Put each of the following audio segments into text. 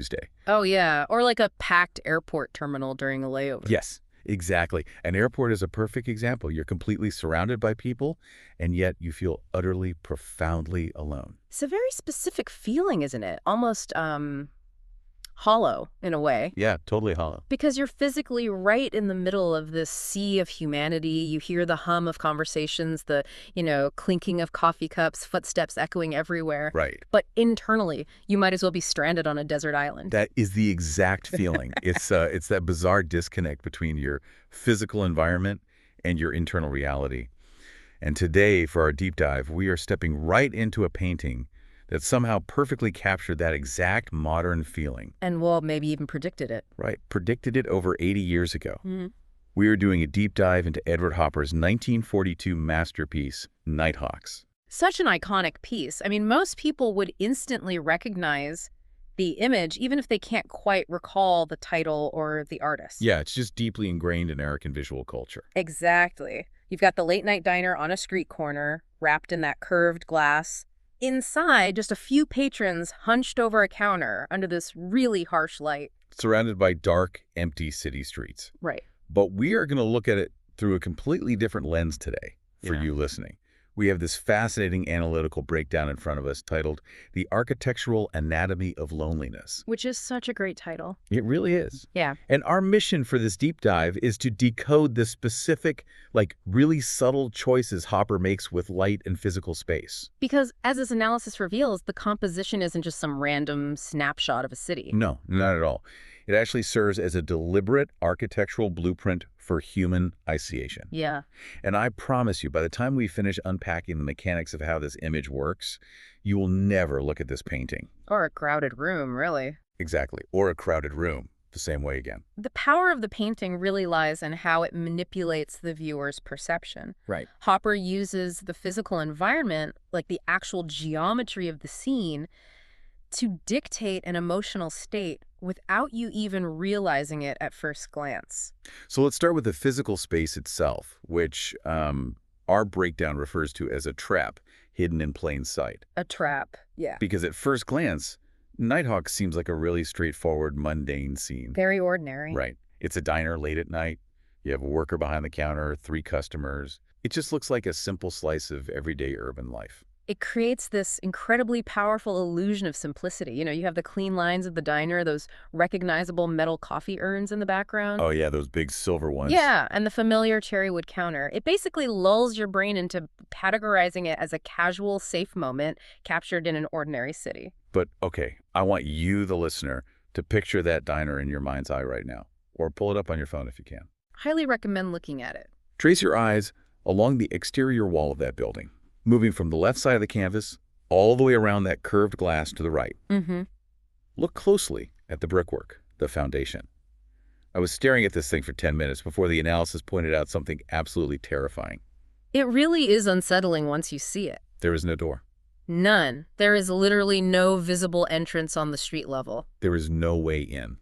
Tuesday. Oh, yeah. Or like a packed airport terminal during a layover. Yes, exactly. An airport is a perfect example. You're completely surrounded by people, and yet you feel utterly, profoundly alone. It's a very specific feeling, isn't it? Almost, hollow in a way. Yeah, totally hollow. Because you're physically right in the middle of this sea of humanity. You hear the hum of conversations, the, clinking of coffee cups, footsteps echoing everywhere. Right. But internally, you might as well be stranded on a desert island. That is the exact feeling. It's that bizarre disconnect between your physical environment and your internal reality. And today, for our deep dive, we are stepping right into a painting that somehow perfectly captured that exact modern feeling. And well, maybe even predicted it. Right. Predicted it over 80 years ago. Mm-hmm. We are doing a deep dive into Edward Hopper's 1942 masterpiece, Nighthawks. Such an iconic piece. I mean, most people would instantly recognize the image, even if they can't quite recall the title or the artist. Yeah, it's just deeply ingrained in American visual culture. Exactly. You've got the late-night diner on a street corner, wrapped in that curved glass. Inside, just a few patrons hunched over a counter under this really harsh light. Surrounded by dark, empty city streets. Right. But we are going to look at it through a completely different lens today for you listening. We have this fascinating analytical breakdown in front of us titled The Architectural Anatomy of Loneliness. Which is such a great title. It really is. Yeah. And our mission for this deep dive is to decode the specific, really subtle choices Hopper makes with light and physical space. Because as this analysis reveals, the composition isn't just some random snapshot of a city. No, not at all. It actually serves as a deliberate architectural blueprint for human ideation. Yeah. And I promise you, by the time we finish unpacking the mechanics of how this image works, you will never look at this painting. Or a crowded room, really. Exactly. Or a crowded room, the same way again. The power of the painting really lies in how it manipulates the viewer's perception. Right. Hopper uses the physical environment, like the actual geometry of the scene, to dictate an emotional state without you even realizing it at first glance. So let's start with the physical space itself, which our breakdown refers to as a trap hidden in plain sight. A trap, yeah. Because at first glance, Nighthawks seems like a really straightforward, mundane scene. Very ordinary. Right. It's a diner late at night. You have a worker behind the counter, 3 customers. It just looks like a simple slice of everyday urban life. It creates this incredibly powerful illusion of simplicity. You have the clean lines of the diner, those recognizable metal coffee urns in the background. Oh, yeah, those big silver ones. Yeah, and the familiar cherry wood counter. It basically lulls your brain into categorizing it as a casual, safe moment captured in an ordinary city. But, okay, I want you, the listener, to picture that diner in your mind's eye right now. Or pull it up on your phone if you can. Highly recommend looking at it. Trace your eyes along the exterior wall of that building, moving from the left side of the canvas all the way around that curved glass to the right. Mm-hmm. Look closely at the brickwork, the foundation. I was staring at this thing for 10 minutes before the analysis pointed out something absolutely terrifying. It really is unsettling once you see it. There is no door. None. There is literally no visible entrance on the street level. There is no way in.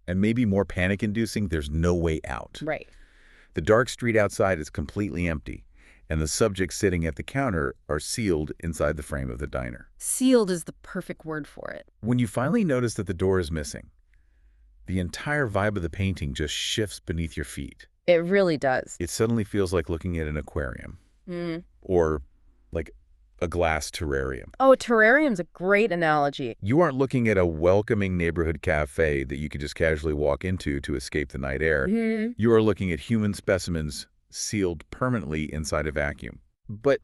And maybe more panic-inducing, there's no way out. Right. The dark street outside is completely empty, and the subjects sitting at the counter are sealed inside the frame of the diner. Sealed is the perfect word for it. When you finally notice that the door is missing, the entire vibe of the painting just shifts beneath your feet. It really does. It suddenly feels like looking at an aquarium. Mm. Or like a glass terrarium. Oh, a terrarium's a great analogy. You aren't looking at a welcoming neighborhood cafe that you could just casually walk into to escape the night air. Mm. You are looking at human specimens sealed permanently inside a vacuum. But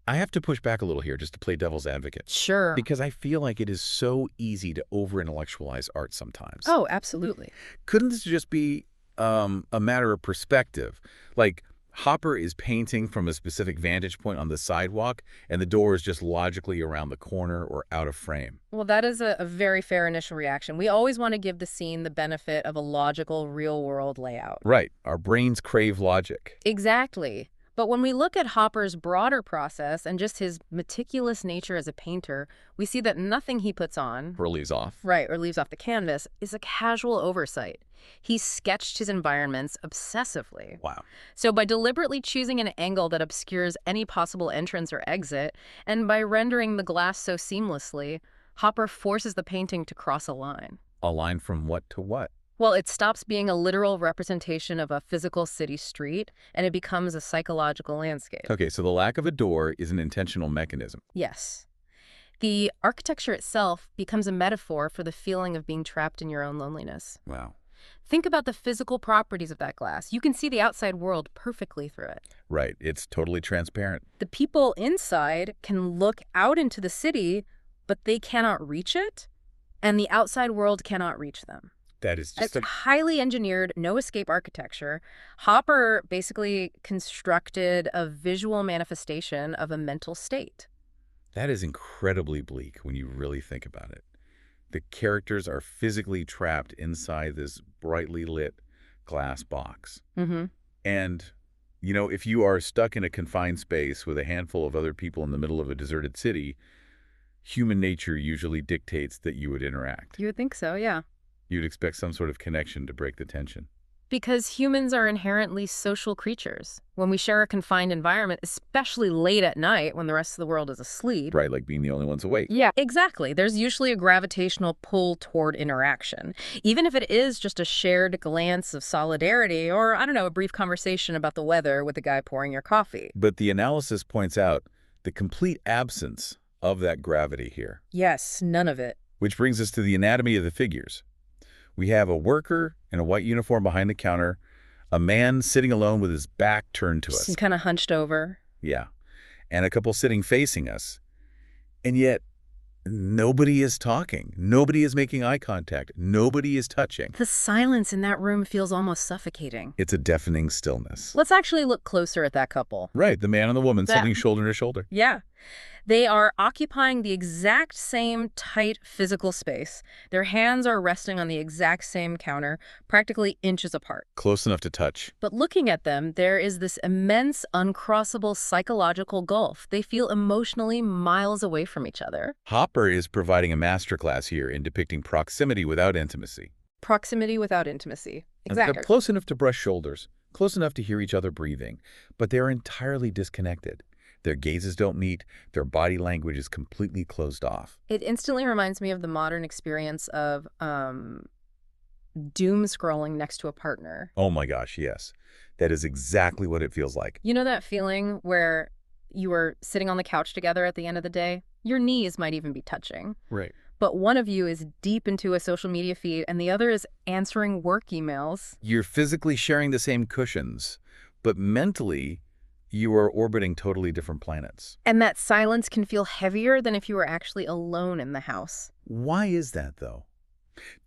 I have to push back a little here just to play devil's advocate. Sure. Because I feel like it is so easy to over-intellectualize art sometimes. Oh, absolutely. Couldn't this just be a matter of perspective? Like, Hopper is painting from a specific vantage point on the sidewalk, and the door is just logically around the corner or out of frame. Well, that is a very fair initial reaction. We always want to give the scene the benefit of a logical, real-world layout. Right. Our brains crave logic. Exactly. But when we look at Hopper's broader process and just his meticulous nature as a painter, we see that nothing he puts on, Or leaves off. right, or leaves off the canvas, is a casual oversight. He sketched his environments obsessively. Wow. So by deliberately choosing an angle that obscures any possible entrance or exit, and by rendering the glass so seamlessly, Hopper forces the painting to cross a line. A line from what to what? Well, it stops being a literal representation of a physical city street, and it becomes a psychological landscape. Okay, so the lack of a door is an intentional mechanism. Yes. The architecture itself becomes a metaphor for the feeling of being trapped in your own loneliness. Wow. Think about the physical properties of that glass. You can see the outside world perfectly through it. Right, it's totally transparent. The people inside can look out into the city, but they cannot reach it, and the outside world cannot reach them. That is It's just a... highly engineered, no-escape architecture. Hopper basically constructed a visual manifestation of a mental state. That is incredibly bleak when you really think about it. The characters are physically trapped inside this brightly lit glass box. Mm-hmm. And, if you are stuck in a confined space with a handful of other people in the middle of a deserted city, human nature usually dictates that you would interact. You would think so, yeah. You'd expect some sort of connection to break the tension. Because humans are inherently social creatures. When we share a confined environment, especially late at night when the rest of the world is asleep. Right, like being the only ones awake. Yeah, exactly. There's usually a gravitational pull toward interaction, even if it is just a shared glance of solidarity or, I don't know, a brief conversation about the weather with the guy pouring your coffee. But the analysis points out the complete absence of that gravity here. Yes, none of it. Which brings us to the anatomy of the figures. We have a worker in a white uniform behind the counter, a man sitting alone with his back turned to us. He's kind of hunched over. Yeah. And a couple sitting facing us. And yet, nobody is talking. Nobody is making eye contact. Nobody is touching. The silence in that room feels almost suffocating. It's a deafening stillness. Let's actually look closer at that couple. Right, the man and the woman sitting shoulder to shoulder. Yeah. They are occupying the exact same tight physical space. Their hands are resting on the exact same counter, practically inches apart. Close enough to touch. But looking at them, there is this immense, uncrossable psychological gulf. They feel emotionally miles away from each other. Hopper is providing a masterclass here in depicting proximity without intimacy. Proximity without intimacy. Exactly. They're close enough to brush shoulders, close enough to hear each other breathing, but they're entirely disconnected. Their gazes don't meet. Their body language is completely closed off. It instantly reminds me of the modern experience of doom scrolling next to a partner. Oh my gosh, yes. That is exactly what it feels like. You know that feeling where you are sitting on the couch together at the end of the day? Your knees might even be touching. Right. But one of you is deep into a social media feed and the other is answering work emails. You're physically sharing the same cushions, but mentally, you are orbiting totally different planets. And that silence can feel heavier than if you were actually alone in the house. Why is that, though?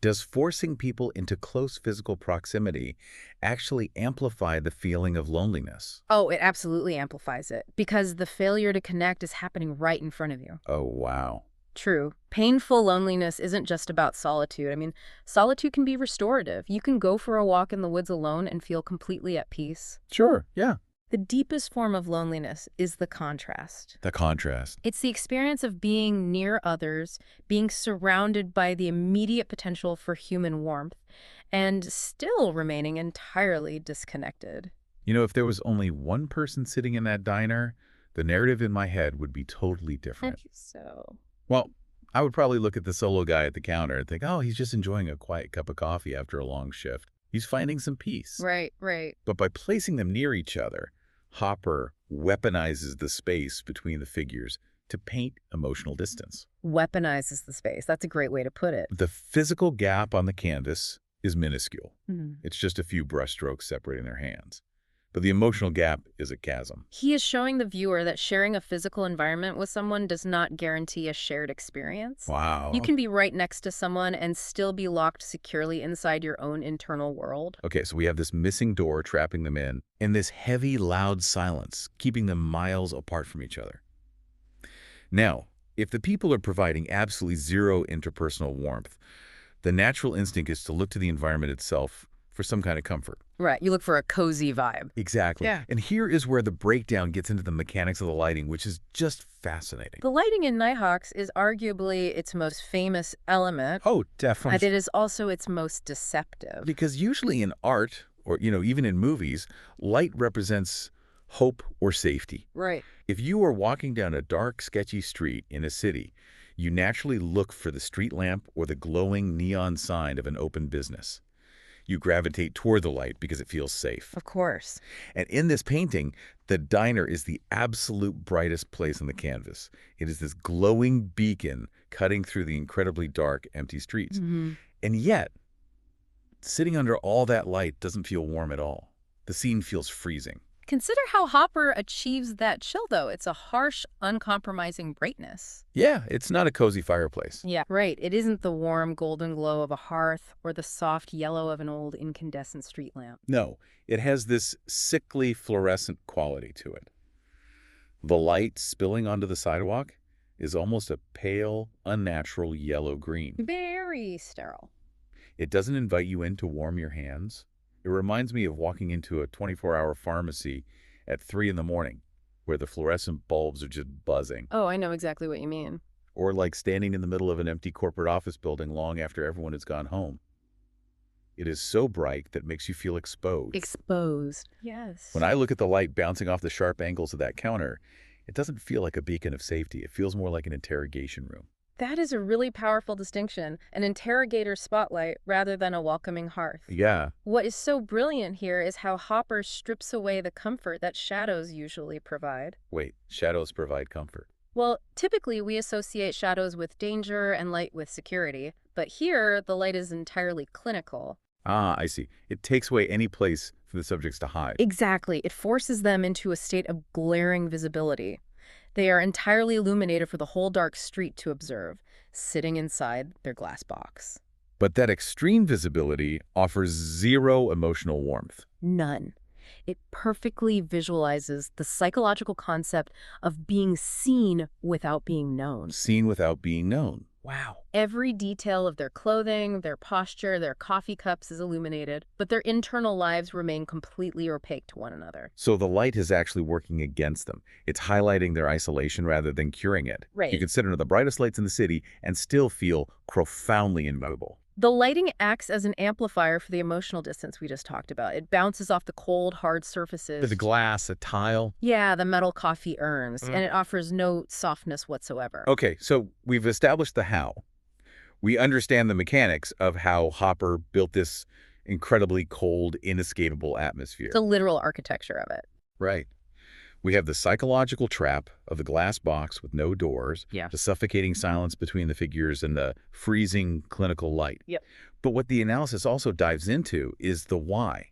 Does forcing people into close physical proximity actually amplify the feeling of loneliness? Oh, it absolutely amplifies it, because the failure to connect is happening right in front of you. Oh, wow. True. Painful loneliness isn't just about solitude. I mean, solitude can be restorative. You can go for a walk in the woods alone and feel completely at peace. Sure, yeah. The deepest form of loneliness is the contrast. The contrast. It's the experience of being near others, being surrounded by the immediate potential for human warmth, and still remaining entirely disconnected. If there was only one person sitting in that diner, the narrative in my head would be totally different. So. Well, I would probably look at the solo guy at the counter and think, oh, he's just enjoying a quiet cup of coffee after a long shift. He's finding some peace. Right, right. But by placing them near each other, Hopper weaponizes the space between the figures to paint emotional distance. Weaponizes the space. That's a great way to put it. The physical gap on the canvas is minuscule. Mm-hmm. It's just a few brushstrokes separating their hands. But the emotional gap is a chasm. He is showing the viewer that sharing a physical environment with someone does not guarantee a shared experience. Wow. You can be right next to someone and still be locked securely inside your own internal world. Okay, so we have this missing door trapping them in, and this heavy, loud silence keeping them miles apart from each other. Now, if the people are providing absolutely zero interpersonal warmth, the natural instinct is to look to the environment itself for some kind of comfort. Right, you look for a cozy vibe. Exactly. Yeah. And here is where the breakdown gets into the mechanics of the lighting, which is just fascinating. The lighting in Nighthawks is arguably its most famous element. Oh, definitely. And it is also its most deceptive. Because usually in art, or even in movies, light represents hope or safety. Right. If you are walking down a dark, sketchy street in a city, You naturally look for the street lamp or the glowing neon sign of an open business. You gravitate toward the light because it feels safe. Of course. And in this painting, the diner is the absolute brightest place on the canvas. It is this glowing beacon cutting through the incredibly dark, empty streets. Hmm. And yet, sitting under all that light doesn't feel warm at all. The scene feels freezing. Consider how Hopper achieves that chill, though. It's a harsh, uncompromising brightness. Yeah, it's not a cozy fireplace. Yeah, right. It isn't the warm golden glow of a hearth or the soft yellow of an old incandescent street lamp. No, it has this sickly fluorescent quality to it. The light spilling onto the sidewalk is almost a pale, unnatural yellow-green. Very sterile. It doesn't invite you in to warm your hands. It reminds me of walking into a 24-hour pharmacy at 3 in the morning, where the fluorescent bulbs are just buzzing. Oh, I know exactly what you mean. Or like standing in the middle of an empty corporate office building long after everyone has gone home. It is so bright that it makes you feel exposed. Exposed. Yes. When I look at the light bouncing off the sharp angles of that counter, it doesn't feel like a beacon of safety. It feels more like an interrogation room. That is a really powerful distinction, an interrogator spotlight rather than a welcoming hearth. Yeah, What is so brilliant here is how Hopper strips away the comfort that shadows usually provide. wait, shadows provide comfort. Well, typically we associate shadows with danger and light with security, but here the light is entirely clinical. Ah, I see. It takes away any place for the subjects to hide. Exactly. It forces them into a state of glaring visibility. They are entirely illuminated for the whole dark street to observe, sitting inside their glass box. But that extreme visibility offers zero emotional warmth. None. It perfectly visualizes the psychological concept of being seen without being known. Seen without being known. Wow. Every detail of their clothing, their posture, their coffee cups is illuminated, but their internal lives remain completely opaque to one another. So the light is actually working against them. It's highlighting their isolation rather than curing it. Right. You can sit under the brightest lights in the city and still feel profoundly invisible. The lighting acts as an amplifier for the emotional distance we just talked about. It bounces off the cold, hard surfaces. The glass, a tile. Yeah, the metal coffee urns, and it offers no softness whatsoever. Okay, so we've established the how. We understand the mechanics of how Hopper built this incredibly cold, inescapable atmosphere. The literal architecture of it. Right. We have the psychological trap of the glass box with no doors, Yeah. the suffocating silence between the figures, and the freezing clinical light. Yep. But what the analysis also dives into is the why.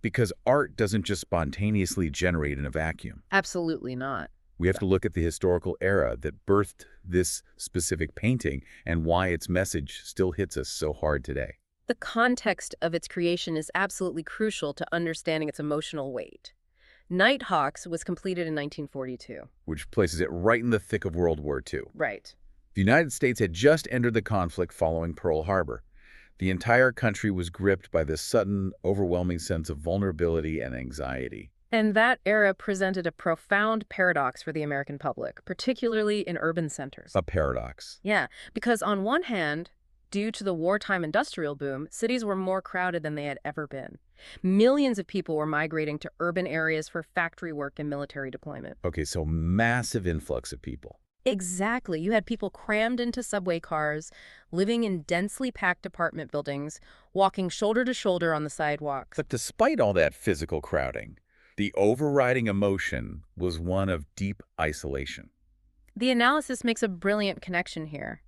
Because art doesn't just spontaneously generate in a vacuum. Absolutely not. We have to look at the historical era that birthed this specific painting and why its message still hits us so hard today. The context of its creation is absolutely crucial to understanding its emotional weight. Nighthawks was completed in 1942. Which places it right in the thick of World War II. Right. The United States had just entered the conflict following Pearl Harbor. The entire country was gripped by this sudden, overwhelming sense of vulnerability and anxiety. And that era presented a profound paradox for the American public, particularly in urban centers. A paradox. Yeah, because on one hand, due to the wartime industrial boom, cities were more crowded than they had ever been. Millions of people were migrating to urban areas for factory work and military deployment. Okay, so massive influx of people. Exactly. You had people crammed into subway cars, living in densely packed apartment buildings, walking shoulder to shoulder on the sidewalks. But despite all that physical crowding, the overriding emotion was one of deep isolation. The analysis makes a brilliant connection here.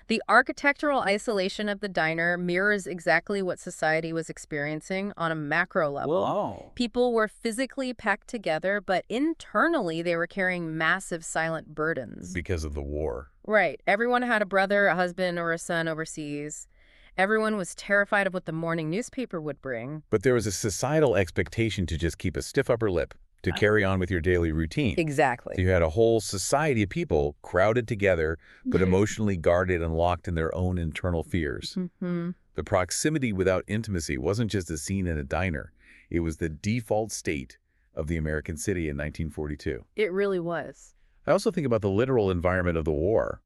The architectural isolation of the diner mirrors exactly what society was experiencing on a macro level. Whoa. People were physically packed together, but internally they were carrying massive silent burdens. Because of the war. Right. Everyone had a brother, a husband, or a son overseas. Everyone was terrified of what the morning newspaper would bring. But there was a societal expectation to just keep a stiff upper lip, to carry on with your daily routine. Exactly. So you had a whole society of people crowded together, but emotionally guarded and locked in their own internal fears. Mm-hmm. The proximity without intimacy wasn't just a scene in a diner. It was the default state of the American city in 1942. It really was. I also think about the literal environment of the war.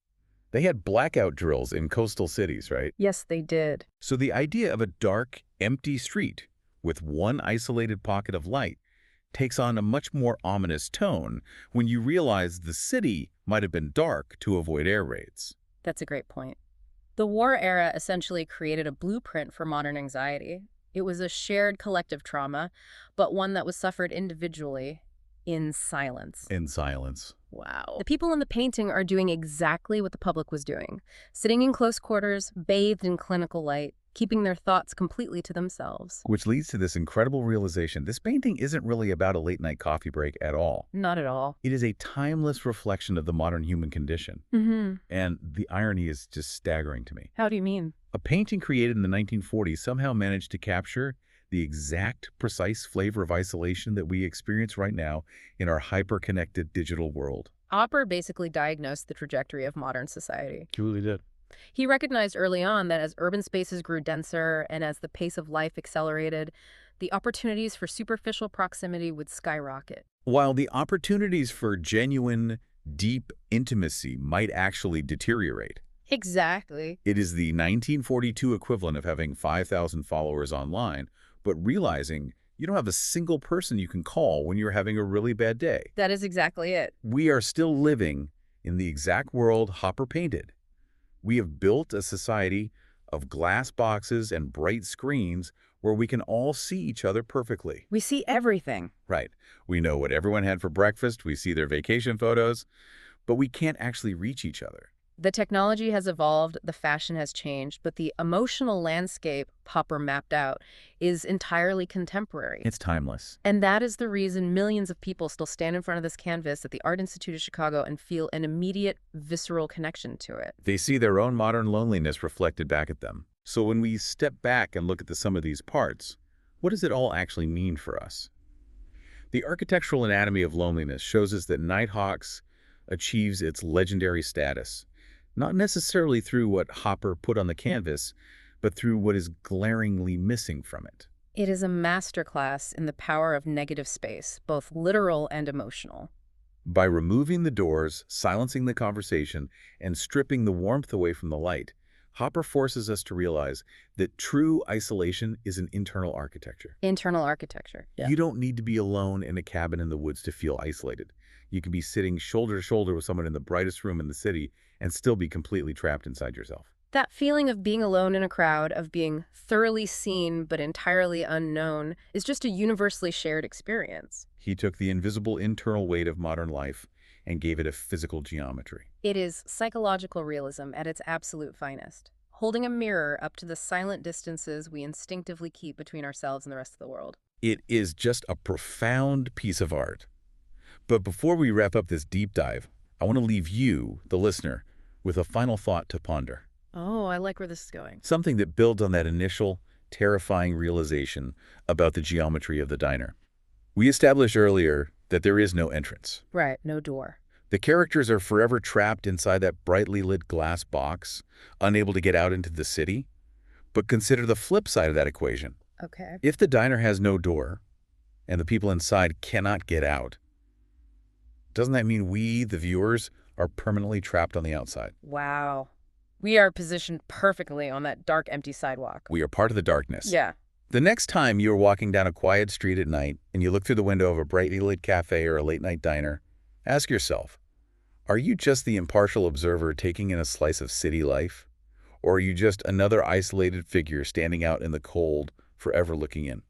They had blackout drills in coastal cities, right? Yes, they did. So the idea of a dark, empty street with one isolated pocket of light takes on a much more ominous tone when you realize the city might have been dark to avoid air raids. That's a great point. The war era essentially created a blueprint for modern anxiety. It was a shared collective trauma, but one that was suffered individually in silence. In silence. Wow. The people in the painting are doing exactly what the public was doing, sitting in close quarters, bathed in clinical light, keeping their thoughts completely to themselves. Which leads to this incredible realization. This painting isn't really about a late-night coffee break at all. Not at all. It is a timeless reflection of the modern human condition. And the irony is just staggering to me. How do you mean? A painting created in the 1940s somehow managed to capture the exact, precise flavor of isolation that we experience right now in our hyper-connected digital world. Hopper basically diagnosed the trajectory of modern society. He really did. He recognized early on that as urban spaces grew denser and as the pace of life accelerated, the opportunities for superficial proximity would skyrocket. While the opportunities for genuine, deep intimacy might actually deteriorate. Exactly. It is the 1942 equivalent of having 5,000 followers online, but realizing you don't have a single person you can call when you're having a really bad day. That is exactly it. We are still living in the exact world Hopper painted. We have built a society of glass boxes and bright screens where we can all see each other perfectly. We see everything. Right. We know what everyone had for breakfast, we see their vacation photos, but we can't actually reach each other. The technology has evolved, the fashion has changed, but the emotional landscape Hopper mapped out is entirely contemporary. It's timeless. And that is the reason millions of people still stand in front of this canvas at the Art Institute of Chicago and feel an immediate, visceral connection to it. They see their own modern loneliness reflected back at them. So when we step back and look at the sum of these parts, what does it all actually mean for us? The architectural anatomy of loneliness shows us that Nighthawks achieves its legendary status, not necessarily through what Hopper put on the canvas, but through what is glaringly missing from it. It is a masterclass in the power of negative space, both literal and emotional. By removing the doors, silencing the conversation, and stripping the warmth away from the light, Hopper forces us to realize that true isolation is an internal architecture. Internal architecture. Yeah. You don't need to be alone in a cabin in the woods to feel isolated. You can be sitting shoulder to shoulder with someone in the brightest room in the city and still be completely trapped inside yourself. That feeling of being alone in a crowd, of being thoroughly seen but entirely unknown, is just a universally shared experience. He took the invisible internal weight of modern life and gave it a physical geometry. It is psychological realism at its absolute finest, holding a mirror up to the silent distances we instinctively keep between ourselves and the rest of the world. It is just a profound piece of art. But before we wrap up this deep dive, I want to leave you, the listener, with a final thought to ponder. Oh, I like where this is going. Something that builds on that initial, terrifying realization about the geometry of the diner. We established earlier that there is no entrance. Right, no door. The characters are forever trapped inside that brightly lit glass box, unable to get out into the city. But consider the flip side of that equation. Okay. If the diner has no door, and the people inside cannot get out, doesn't that mean we, the viewers, are permanently trapped on the outside? Wow. We are positioned perfectly on that dark, empty sidewalk. We are part of the darkness. Yeah. The next time you're walking down a quiet street at night and you look through the window of a brightly lit cafe or a late-night diner, ask yourself, are you just the impartial observer taking in a slice of city life? Or are you just another isolated figure standing out in the cold, forever looking in?